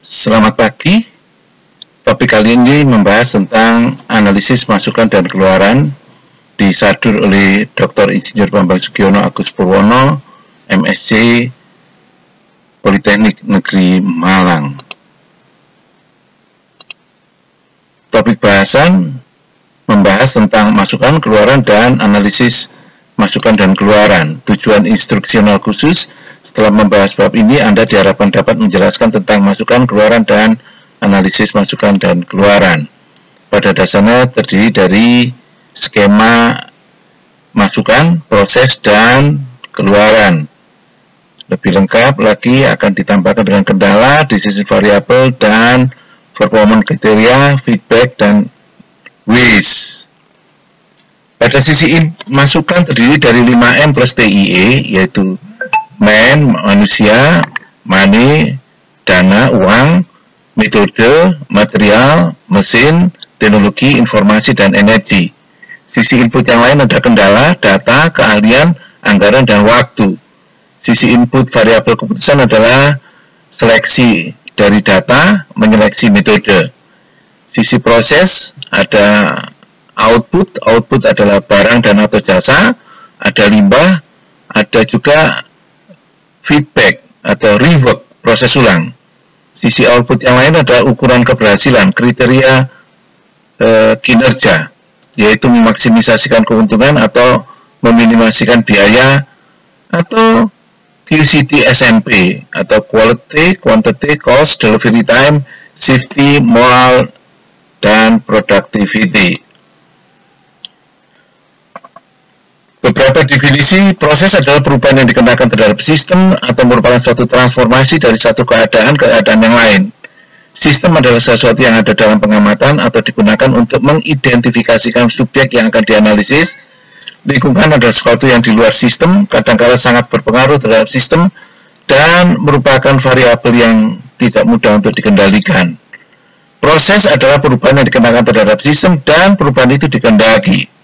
Selamat pagi. Topik kali ini membahas tentang analisis masukan dan keluaran disadur oleh Dr. Insinyur Bambang Sugiono Agus Purwono, MSc Politeknik Negeri Malang. Topik bahasan membahas tentang masukan, keluaran, dan analisis masukan dan keluaran. Tujuan instruksional khusus. Setelah membahas bab ini, Anda diharapkan dapat menjelaskan tentang masukan, keluaran, dan analisis masukan dan keluaran. Pada dasarnya terdiri dari skema masukan, proses, dan keluaran. Lebih lengkap lagi akan ditambahkan dengan kendala, decision variable, dan performance kriteria, feedback, dan waste. Pada sisi masukan terdiri dari 5M plus TIE, yaitu man, manusia, money, dana, uang, metode, material, mesin, teknologi, informasi, dan energi. Sisi input yang lain ada kendala, data, keahlian, anggaran, dan waktu. Sisi input variabel keputusan adalah seleksi dari data, menyeleksi metode. Sisi proses ada output adalah barang dan atau jasa, ada limbah, ada juga feedback atau rework, proses ulang. Sisi output yang lain ada ukuran keberhasilan, kriteria kinerja, yaitu memaksimisasikan keuntungan atau meminimasikan biaya, atau QCD SMP atau quality, quantity, cost, delivery time, safety, moral, dan productivity. Beberapa definisi proses adalah perubahan yang dikenakan terhadap sistem atau merupakan suatu transformasi dari satu keadaan ke keadaan yang lain. Sistem adalah sesuatu yang ada dalam pengamatan atau digunakan untuk mengidentifikasikan subjek yang akan dianalisis. Lingkungan adalah sesuatu yang di luar sistem, kadang-kala sangat berpengaruh terhadap sistem, dan merupakan variabel yang tidak mudah untuk dikendalikan. Proses adalah perubahan yang dikenakan terhadap sistem dan perubahan itu dikendaki.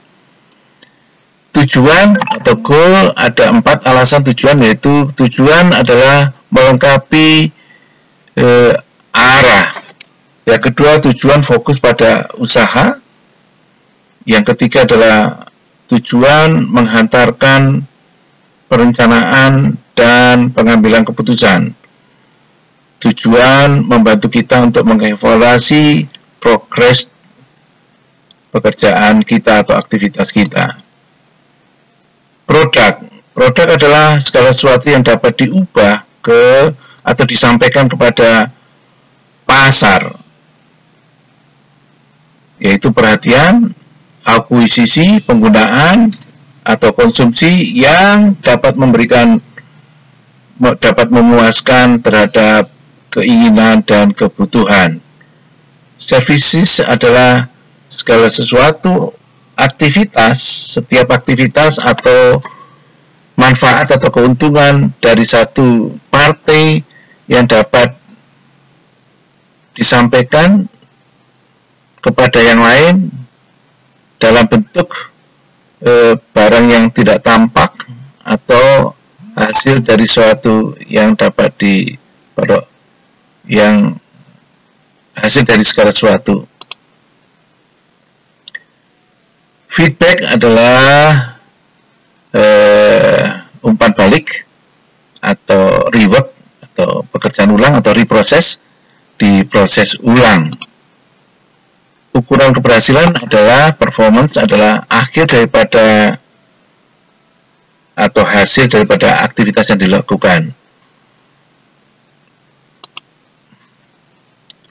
Tujuan atau goal, ada 4 alasan tujuan, yaitu tujuan adalah melengkapi arah. Yang kedua, tujuan fokus pada usaha. Yang ketiga adalah tujuan menghantarkan perencanaan dan pengambilan keputusan. Tujuan membantu kita untuk mengevaluasi progres pekerjaan kita atau aktivitas kita. Produk adalah segala sesuatu yang dapat diubah atau disampaikan kepada pasar, yaitu perhatian, akuisisi, penggunaan, atau konsumsi yang dapat memuaskan terhadap keinginan dan kebutuhan. Services adalah segala sesuatu, setiap aktivitas atau manfaat atau keuntungan dari satu partai yang dapat disampaikan kepada yang lain dalam bentuk barang yang tidak tampak atau hasil dari suatu yang dapat hasil dari segala sesuatu. Feedback adalah umpan balik atau rework atau pekerjaan ulang atau reproses, diproses ulang. Ukuran keberhasilan adalah performance, adalah akhir daripada atau hasil daripada aktivitas yang dilakukan.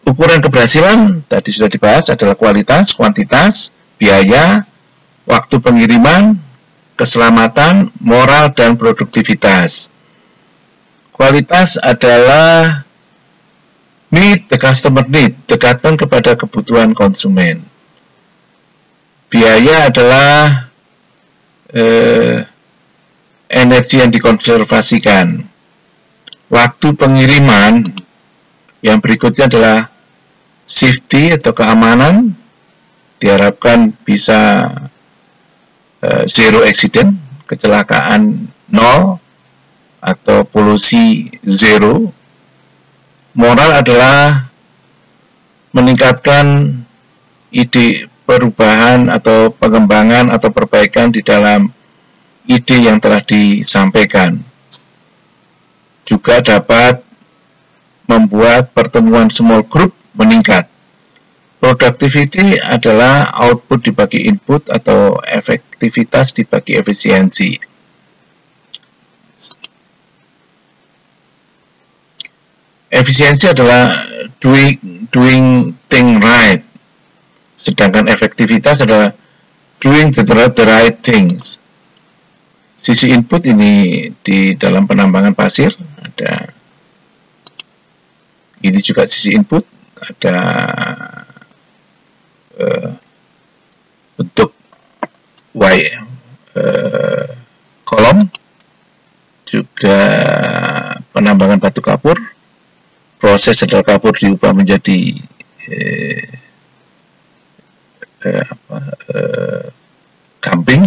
Ukuran keberhasilan tadi sudah dibahas adalah kualitas, kuantitas, biaya, waktu pengiriman, keselamatan, moral, dan produktivitas. Kualitas adalah meet the customer need, dekatkan kepada kebutuhan konsumen. Biaya adalah energi yang dikonservasikan. Waktu pengiriman yang berikutnya adalah safety atau keamanan, diharapkan bisa zero accident, kecelakaan 0 atau polusi 0. Moral adalah meningkatkan ide perubahan atau pengembangan atau perbaikan di dalam ide yang telah disampaikan. Juga dapat membuat pertemuan small group meningkat. Productivity adalah output dibagi input atau efektivitas dibagi efisiensi. Efisiensi adalah doing thing right, sedangkan efektivitas adalah doing the right things. Sisi input ini di dalam penambangan pasir ada, ini juga sisi input, ada bentuk Y kolom, juga penambangan batu kapur. Proses setelah kapur diubah menjadi camping.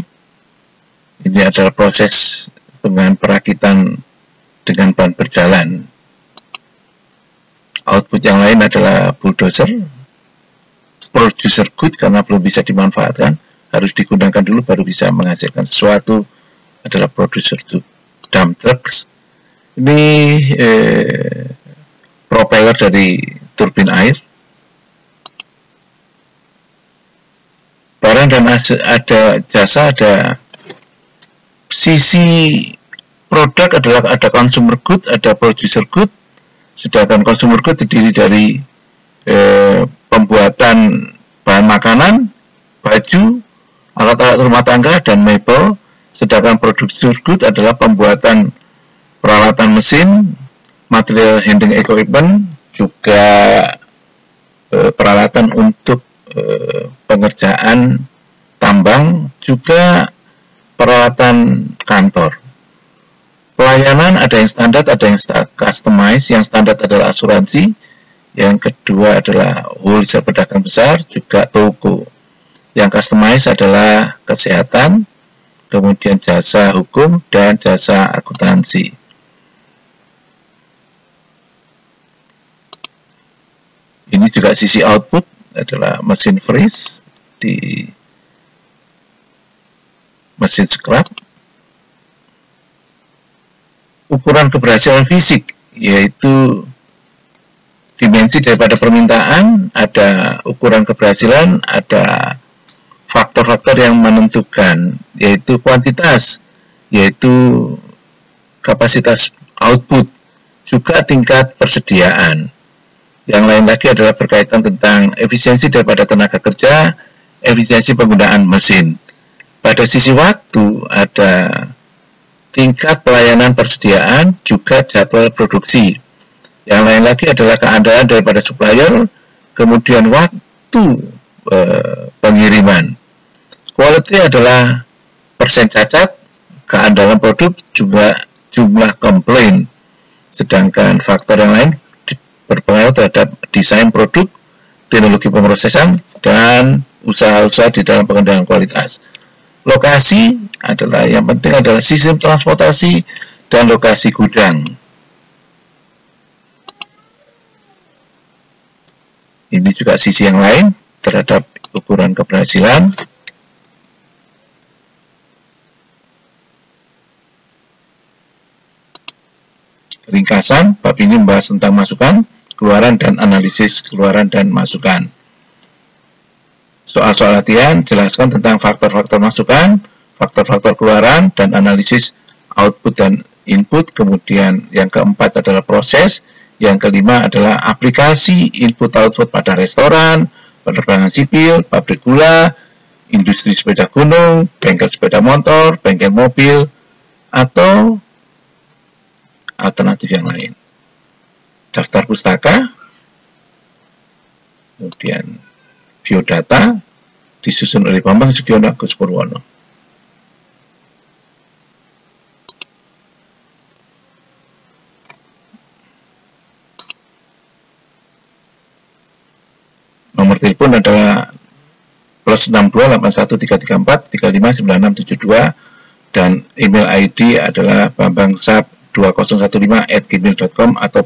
Ini adalah proses dengan perakitan dengan ban berjalan. Output yang lain adalah bulldozer, producer good karena belum bisa dimanfaatkan, harus digunakan dulu baru bisa menghasilkan sesuatu, adalah producer good. Dump trucks, ini propeller dari turbin air. Barang dan ada jasa, ada sisi produk adalah ada consumer good, ada producer good. Sedangkan consumer good terdiri dari pembuatan bahan makanan, baju, alat-alat rumah tangga, dan mebel. Sedangkan producer good adalah pembuatan peralatan mesin, material handling equipment, juga peralatan untuk pengerjaan tambang, juga peralatan kantor. Pelayanan ada yang standar, ada yang customized. Yang standar adalah asuransi, yang kedua adalah wholesale pedagang besar, juga toko. Yang customized adalah kesehatan, kemudian jasa hukum, dan jasa akuntansi. Ini juga sisi output adalah mesin freeze di mesin scrap. Ukuran keberhasilan fisik, yaitu dimensi daripada permintaan, ada ukuran keberhasilan, ada faktor-faktor yang menentukan, yaitu kuantitas, yaitu kapasitas output, juga tingkat persediaan. Yang lain lagi adalah berkaitan tentang efisiensi daripada tenaga kerja, efisiensi penggunaan mesin. Pada sisi waktu ada tingkat pelayanan persediaan, juga jadwal produksi. Yang lain lagi adalah keandalan daripada supplier, kemudian waktu pengiriman. Quality adalah persen cacat, keandalan produk, juga jumlah komplain. Sedangkan faktor yang lain berpengaruh terhadap desain produk, teknologi pemrosesan, dan usaha-usaha di dalam pengendalian kualitas. Lokasi adalah yang penting adalah sistem transportasi dan lokasi gudang. Ini juga sisi yang lain terhadap ukuran keberhasilan. Ringkasan, bab ini membahas tentang masukan, keluaran, dan analisis keluaran dan masukan. Soal-soal latihan, jelaskan tentang faktor-faktor masukan, faktor-faktor keluaran, dan analisis output dan input. Kemudian yang keempat adalah proses, yang kelima adalah aplikasi input-output pada restoran, penerbangan sipil, pabrik gula, industri sepeda gunung, bengkel sepeda motor, bengkel mobil, atau alternatif yang lain. Daftar pustaka, kemudian biodata, disusun oleh Bambang Sugiono Agus Purwono. Nomor telepon adalah +62813343599672 dan email ID adalah bambangsap2015@gmail.com atau